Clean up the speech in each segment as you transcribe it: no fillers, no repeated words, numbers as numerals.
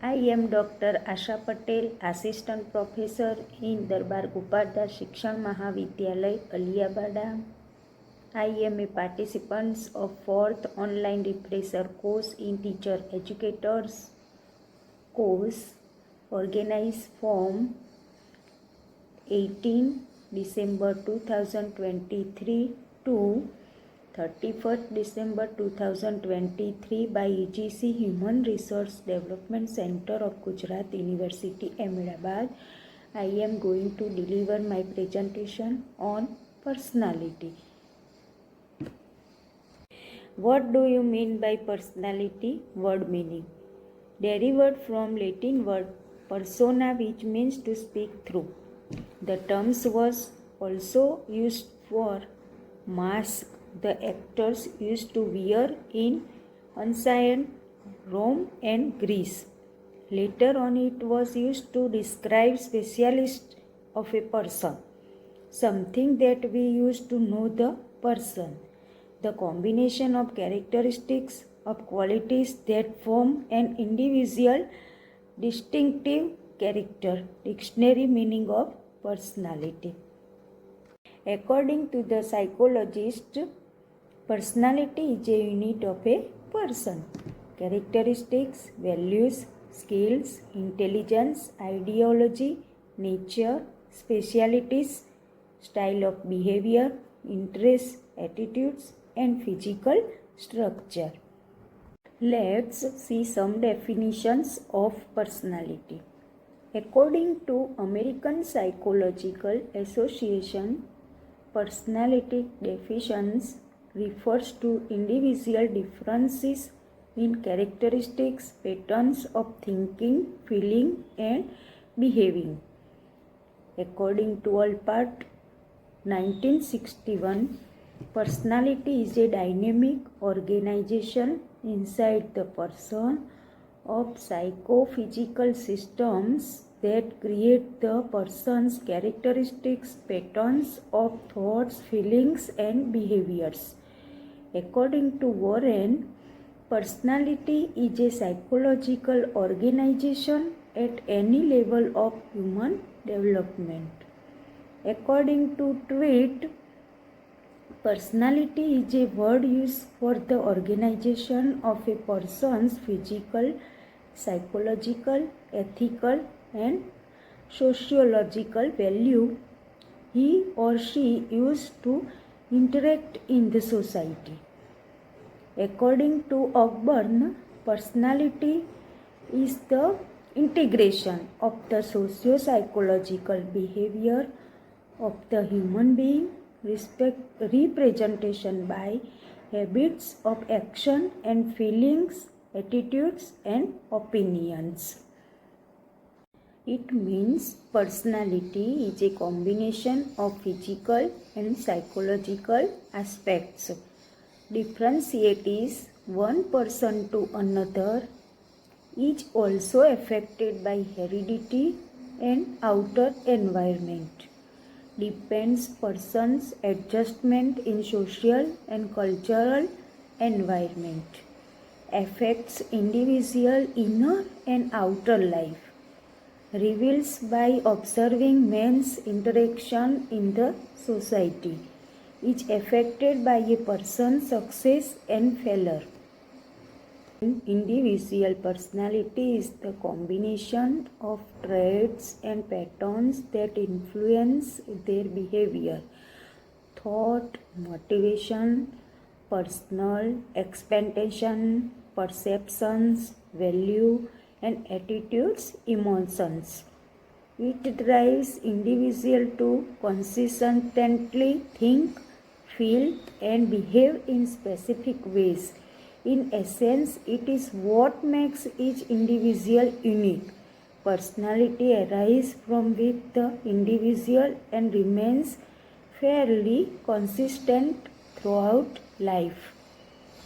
I am Dr. Asha Patel, Assistant Professor in Darbar Upadhyay Shikshan Mahavidyalay, Aliabada. I am a participant of 4th online refresher course in Teacher Educators course organized from 18 December 2023 to 31st December 2023 by UGC Human Resource Development Center of Gujarat University, Ahmedabad. I am going to deliver my presentation on personality. What do you mean by personality? Word meaning. Derived from Latin word persona, which means to speak through. The terms was also used for mask the actors used to wear in ancient Rome and Greece. Later on it was used to describe specialist of a person, something that we use to know the person. The combination of characteristics of qualities that form an individual distinctive character. Dictionary meaning of personality. According to the psychologist, personality is a unit of a person. Characteristics, values, skills, intelligence, ideology, nature, specialities, style of behavior, interests, attitudes, and physical structure. Let's see some definitions of personality. According to American Psychological Association, personality definitions refers to individual differences in characteristics, patterns of thinking, feeling, and behaving. According to Alpert, 1961, personality is a dynamic organization inside the person of psychophysical systems that create the person's characteristics, patterns of thoughts, feelings, and behaviors. According to Warren, personality is a psychological organization at any level of human development. According to Treat, personality is a word used for the organization of a person's physical, psychological, ethical, and sociological value he or she used to interact in the society. According to Ogburn, personality is the integration of the socio-psychological behavior of the human being, representation by habits of action and feelings, attitudes, and opinions. It means personality is a combination of physical and psychological aspects. Differentiate is one person to another, is also affected by heredity and outer environment. Depends person's adjustment in social and cultural environment. Affects individual inner and outer life. Reveals by observing man's interaction in the society. Is affected by a person's success and failure. Individual personality is the combination of traits and patterns that influence their behavior, thought, motivation, personal expectation, perceptions, value, and attitudes, emotions. It drives individual to consistently think, feel, and behave in specific ways. In essence, it is what makes each individual unique. Personality arises from with the individual and remains fairly consistent throughout life.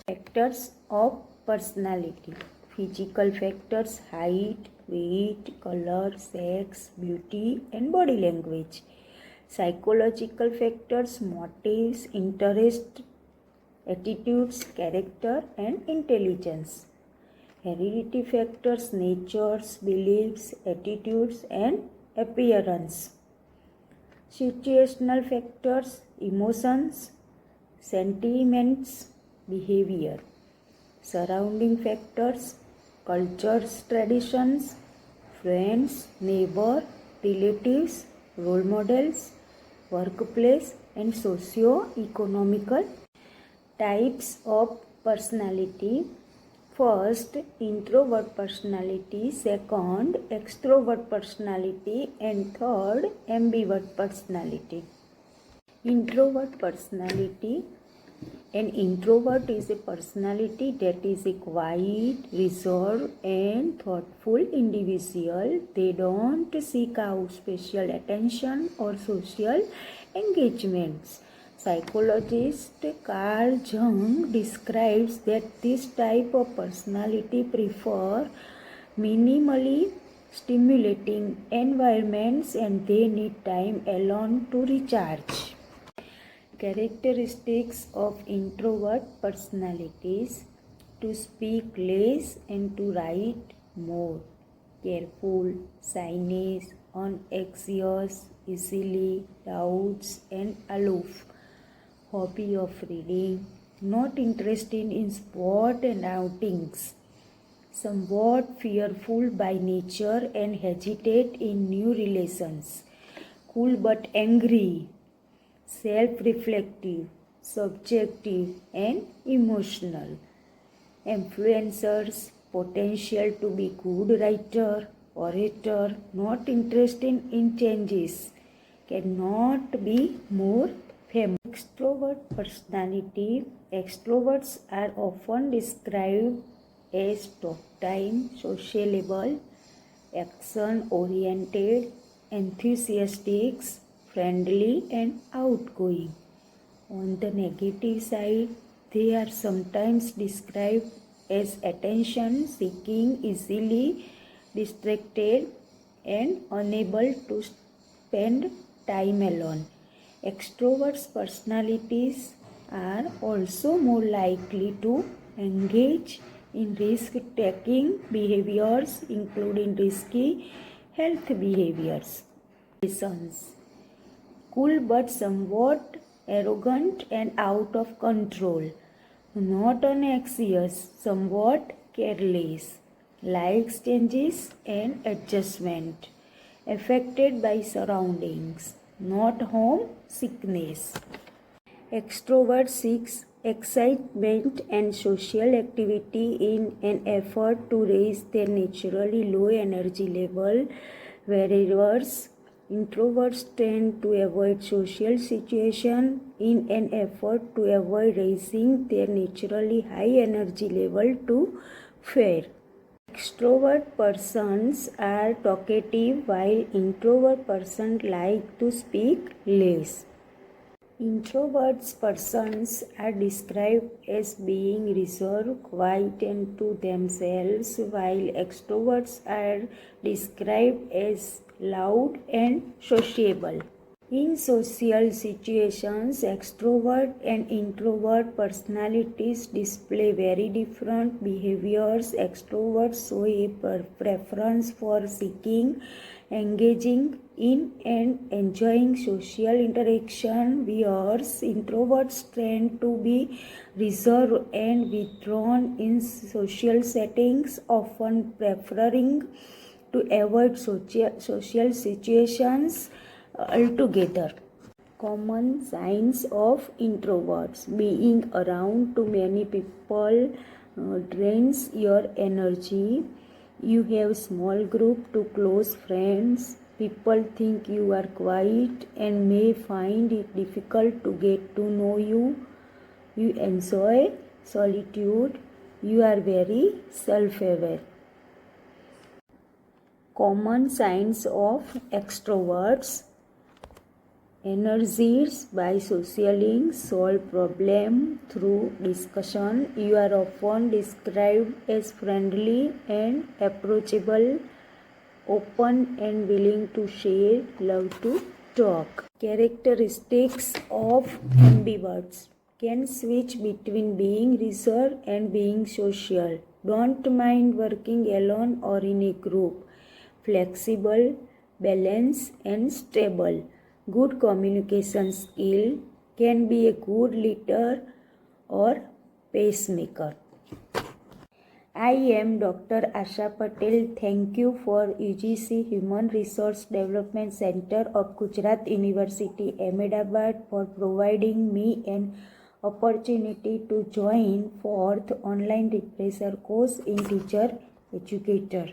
Factors of personality. Physical factors: height, weight, color, sex, beauty, and body language. Psychological factors: motives, interest, attitudes, character, and intelligence. Heredity factors, natures, beliefs, attitudes, and appearance. Situational factors, emotions, sentiments, behavior. Surrounding factors, cultures, traditions, friends, neighbor, relatives, role models, workplace, and socio-economical. Types of personality. First, introvert personality. Second, extrovert personality. And third, ambivert personality. Introvert personality. An introvert is a personality that is a quiet, reserved, and thoughtful individual. They don't seek out special attention or social engagements. Psychologist Carl Jung describes that this type of personality prefer minimally stimulating environments and they need time alone to recharge. Characteristics of introvert personalities: to speak less and to write more, careful, shyness, anxious, easily doubts and aloof, hobby of reading, not interested in sport and outings, somewhat fearful by nature and hesitate in new relations, cool but angry, self-reflective, subjective and emotional. Influencers, potential to be good writer, orator, not interested in changes, cannot be more famous. Extrovert personality. Extroverts are often described as talk-time, sociable, action-oriented, enthusiastic, friendly and outgoing. On the negative side, they are sometimes described as attention-seeking, easily distracted and unable to spend time alone. Extroverts' personalities are also more likely to engage in risk-taking behaviors, including risky health behaviors. Cool but somewhat arrogant and out of control, not anxious, somewhat careless, likes changes and adjustment, affected by surroundings, not homesickness. Extrovert seeks excitement and social activity in an effort to raise their naturally low energy level, whereas introverts tend to avoid social situations in an effort to avoid raising their naturally high energy level to fear. Extrovert persons are talkative while introvert persons like to speak less. Introverts persons are described as being reserved, quiet and to themselves, while extroverts are described as loud and sociable. In social situations, extrovert and introvert personalities display very different behaviors. Extroverts show a preference for seeking, engaging in and enjoying social interaction, whereas introverts tend to be reserved and withdrawn in social settings, often preferring to avoid social situations altogether. Common signs of introverts: being around too many people drains your energy. You have small group to close friends. People think you are quiet and may find it difficult to get to know you. You enjoy solitude. You are very self-aware. Common signs of extroverts: energies by socializing, solve problem through discussion. You are often described as friendly and approachable, open and willing to share, love to talk. Characteristics of ambiverts: can switch between being reserved and being social, Don't mind working alone or in a group. Flexible, balanced, and stable. Good communication skill can be a good leader or pacemaker. I am Dr. Asha Patel. Thank you for UGC Human Resource Development Center of Gujarat University, Ahmedabad for providing me an opportunity to join 4th online refresher course in Teacher Educator.